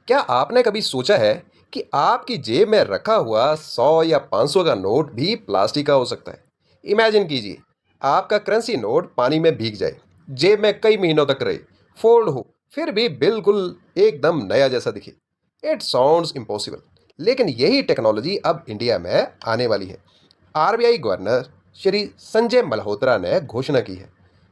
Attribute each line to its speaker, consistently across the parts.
Speaker 1: क्या आपने कभी सोचा है कि आपकी जेब में रखा हुआ 100 या 500 का नोट भी प्लास्टिक का हो सकता है? इमेजिन कीजिए, आपका करेंसी नोट पानी में भीग जाए, जेब में कई महीनों तक रहे, फोल्ड हो, फिर भी बिल्कुल एकदम नया जैसा दिखे। इट साउंड्स इम्पॉसिबल, लेकिन यही टेक्नोलॉजी अब इंडिया में आने वाली है। आरबीआई गवर्नर श्री संजय मल्होत्रा ने घोषणा की है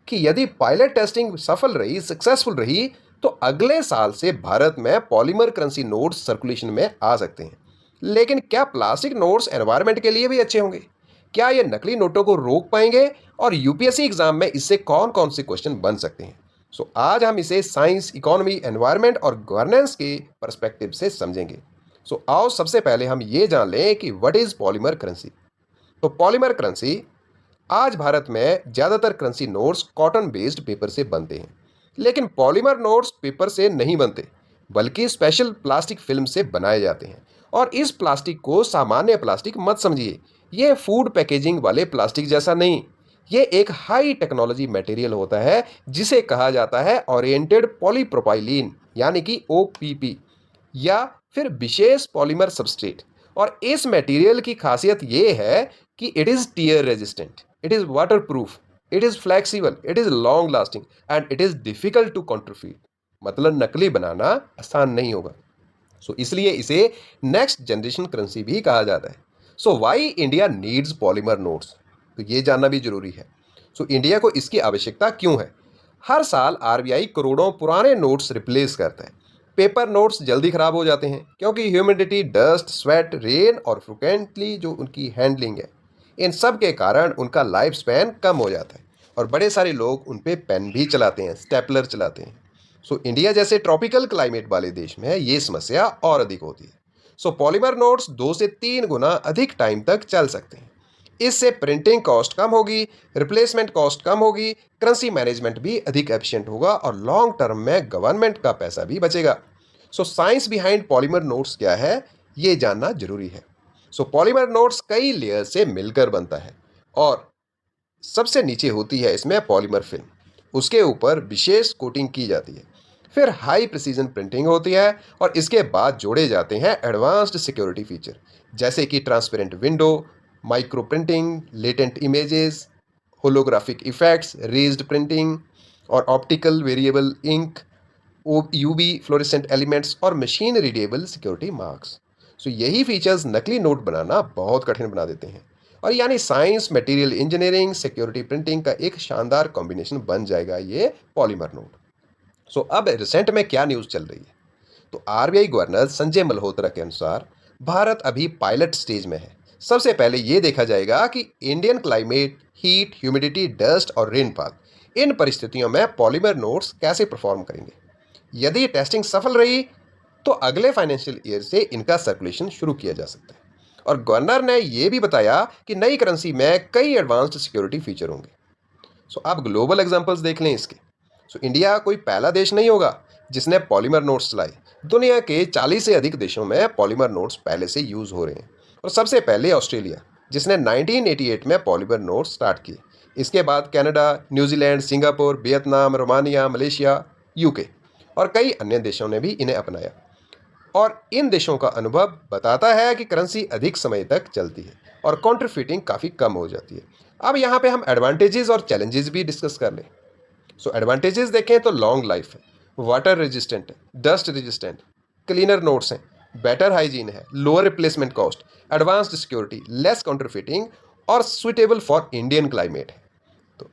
Speaker 1: कि यदि पायलट टेस्टिंग सफल रही, सक्सेसफुल रही, तो अगले साल से भारत में पॉलीमर करेंसी नोट्स सर्कुलेशन में आ सकते हैं। लेकिन क्या प्लास्टिक नोट्स एनवायरनमेंट के लिए भी अच्छे होंगे? क्या ये नकली नोटों को रोक पाएंगे? और यूपीएससी एग्जाम में इससे कौन कौन से क्वेश्चन बन सकते हैं? आज हम इसे साइंस, इकोनॉमी, एनवायरनमेंट और गवर्नेंस के पर्सपेक्टिव से समझेंगे। आओ सबसे पहले हम ये जान लें कि व्हाट इज पॉलीमर करेंसी। तो पॉलीमर करेंसी, आज भारत में ज़्यादातर currency notes cotton based paper से बनते हैं। लेकिन पॉलीमर नोट्स पेपर से नहीं बनते, बल्कि स्पेशल प्लास्टिक फिल्म से बनाए जाते हैं। और इस प्लास्टिक को सामान्य प्लास्टिक मत समझिए। ये फूड पैकेजिंग वाले प्लास्टिक जैसा नहीं। ये एक हाई टेक्नोलॉजी मटेरियल होता है जिसे कहा जाता है ओरिएंटेड पॉलीप्रोपाइलीन, यानी कि ओपीपी, या फिर विशेष पॉलीमर सबस्ट्रेट। और इस मटेरियल की खासियत ये है कि it is tear resistant, it is water proof, it is flexible, it is long lasting and it is difficult to counterfeit. मतलब नकली बनाना आसान नहीं होगा। इसलिए इसे नेक्स्ट जनरेशन करेंसी भी कहा जाता है। Why India needs polymer notes, तो ये जानना भी जरूरी है। इंडिया को इसकी आवश्यकता क्यों है? हर साल आरबीआई करोड़ों पुराने नोट्स रिप्लेस करता है। पेपर नोट्स जल्दी खराब हो जाते हैं क्योंकि ह्यूमिडिटी, डस्ट, स्वेट, रेन और फ्रिक्वेंटली जो उनकी हैंडलिंग है, इन सब के कारण उनका लाइफ स्पैन कम हो जाता है। और बड़े सारे लोग उन पे पेन भी चलाते हैं, स्टेपलर चलाते हैं। इंडिया जैसे ट्रॉपिकल क्लाइमेट वाले देश में ये समस्या और अधिक होती है। पॉलीमर नोट्स 2 से 3 गुना अधिक टाइम तक चल सकते हैं। इससे प्रिंटिंग कॉस्ट कम होगी, रिप्लेसमेंट कॉस्ट कम होगी, करेंसी मैनेजमेंट भी अधिक एफिशिएंट होगा और लॉन्ग टर्म में गवर्नमेंट का पैसा भी बचेगा। साइंस बिहाइंड पॉलीमर नोट्स क्या है, ये जानना जरूरी है। पॉलीमर नोट्स कई लेयर से मिलकर बनता है और सबसे नीचे होती है इसमें पॉलीमर फिल्म। उसके ऊपर विशेष कोटिंग की जाती है। फिर हाई प्रिसीजन प्रिंटिंग होती है और इसके बाद जोड़े जाते हैं एडवांस्ड सिक्योरिटी फीचर, जैसे कि transparent window, micro printing, latent images, holographic effects, raised printing और optical variable ink, UV fluorescent elements और मशीन रीडेबल सिक्योरिटी मार्क्स। यही फीचर्स नकली नोट बनाना बहुत कठिन बना देते हैं। और यानी science, material engineering, security printing का एक शानदार कॉम्बिनेशन बन जाएगा ये पॉलीमर नोट। अब रिसेंट में क्या न्यूज़ चल रही है? आरबीआई गवर्नर संजय मल्होत्रा के अनुसार भारत अभी पायलट स्टेज में है। सबसे पहले ये देखा जाएगा कि Indian climate, heat, humidity, dust और रेनफॉल, इन परिस्थितियों में पॉलीमर नोट्स कैसे परफॉर्म करेंगे। यदि टेस्टिंग सफल रही, तो अगले फाइनेंशियल ईयर से इनका सर्कुलेशन शुरू किया जा सकता है। और गवर्नर ने यह भी बताया कि नई करेंसी में कई एडवांस्ड सिक्योरिटी फीचर होंगे। आप ग्लोबल एग्जांपल्स देख लें इसके। इंडिया कोई पहला देश नहीं होगा जिसने पॉलीमर नोट्स चलाए। दुनिया के 40 से अधिक देशों में पॉलीमर नोट्स पहले से यूज हो रहे हैं। और सबसे पहले ऑस्ट्रेलिया, जिसने 1988 में पॉलीमर नोट्स स्टार्ट किए। इसके बाद Canada, New Zealand, Singapore, Vietnam, Romania, Malaysia, UK और कई अन्य देशों ने भी इन्हें अपनाया। और इन देशों का अनुभव बताता है कि करेंसी अधिक समय तक चलती है और काउंटरफीटिंग काफ़ी कम हो जाती है। अब यहाँ पे हम एडवांटेजेस और चैलेंजेस भी डिस्कस कर लें। एडवांटेजेस देखें तो लॉन्ग लाइफ है, वाटर रेजिस्टेंट है, डस्ट रेजिस्टेंट, क्लीनर नोट्स हैं, बेटर हाइजीन है, lower replacement cost, advanced security, less counterfeiting और सुइटेबल फॉर इंडियन क्लाइमेट है।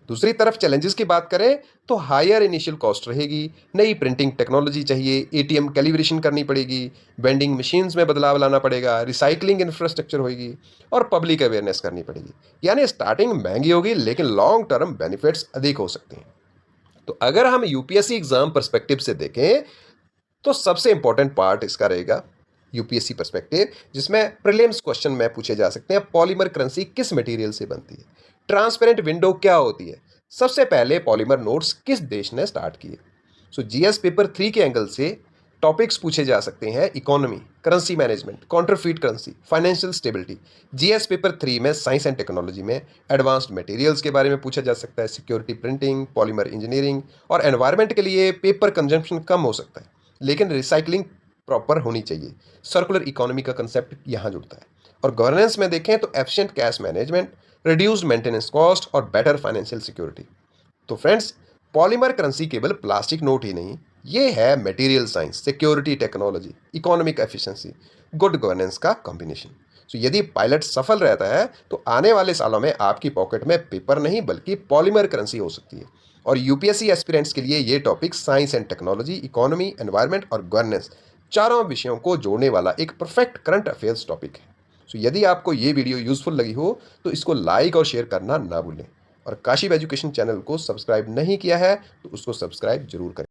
Speaker 1: दूसरी तरफ चैलेंजेस की बात करें तो हायर इनिशियल कॉस्ट रहेगी, नई प्रिंटिंग टेक्नोलॉजी चाहिए, एटीएम कैलिब्रेशन करनी पड़ेगी, वेंडिंग मशीन्स में बदलाव लाना पड़ेगा, रिसाइकलिंग इंफ्रास्ट्रक्चर होगी और पब्लिक अवेयरनेस करनी पड़ेगी। यानी स्टार्टिंग महंगी होगी लेकिन लॉन्ग टर्म बेनिफिट्स अधिक हो सकते हैं। अगर हम यूपीएससी एग्जाम पर्सपेक्टिव से देखें तो सबसे इंपॉर्टेंट पार्ट इसका रहेगा यूपीएससी पर्सपेक्टिव, जिसमें प्रीलिम्स क्वेश्चन में पूछे जा सकते हैं पॉलीमर करेंसी किस मटेरियल से बनती है, ट्रांसपेरेंट विंडो क्या होती है, सबसे पहले पॉलीमर नोट्स किस देश ने स्टार्ट किए। जीएस पेपर 3 के एंगल से टॉपिक्स पूछे जा सकते हैं economy, currency management, counterfeit currency, financial stability. GS paper 3 में साइंस एंड टेक्नोलॉजी में एडवांस्ड मटेरियल्स के बारे में पूछा जा सकता है, सिक्योरिटी प्रिंटिंग, पॉलीमर इंजीनियरिंग। और एनवायरनमेंट के लिए पेपर कंजम्पशन कम हो सकता है लेकिन रिसाइकलिंग प्रॉपर होनी चाहिए। सर्कुलर इकोनॉमी का कंसेप्ट यहाँ जुड़ता है। और गवर्नेंस में देखें तो efficient cash management, reduced maintenance cost और बेटर फाइनेंशियल सिक्योरिटी। तो फ्रेंड्स, पॉलीमर करेंसी केवल प्लास्टिक नोट ही नहीं, ये है material science, security technology, economic efficiency, good governance का कॉम्बिनेशन। तो यदि पायलट सफल रहता है तो आने वाले सालों में आपकी पॉकेट में पेपर नहीं बल्कि पॉलीमर करेंसी हो सकती है। और यूपीएससी एस्पिरेंट्स के लिए ये topic science and technology, economy, environment और गवर्नेंस चारों विषयों को जोड़ने वाला एक परफेक्ट करंट अफेयर्स टॉपिक है। सो यदि आपको ये वीडियो यूजफुल लगी हो तो इसको लाइक और शेयर करना ना भूलें। और काशिब एजुकेशन चैनल को सब्सक्राइब नहीं किया है तो उसको सब्सक्राइब जरूर करें।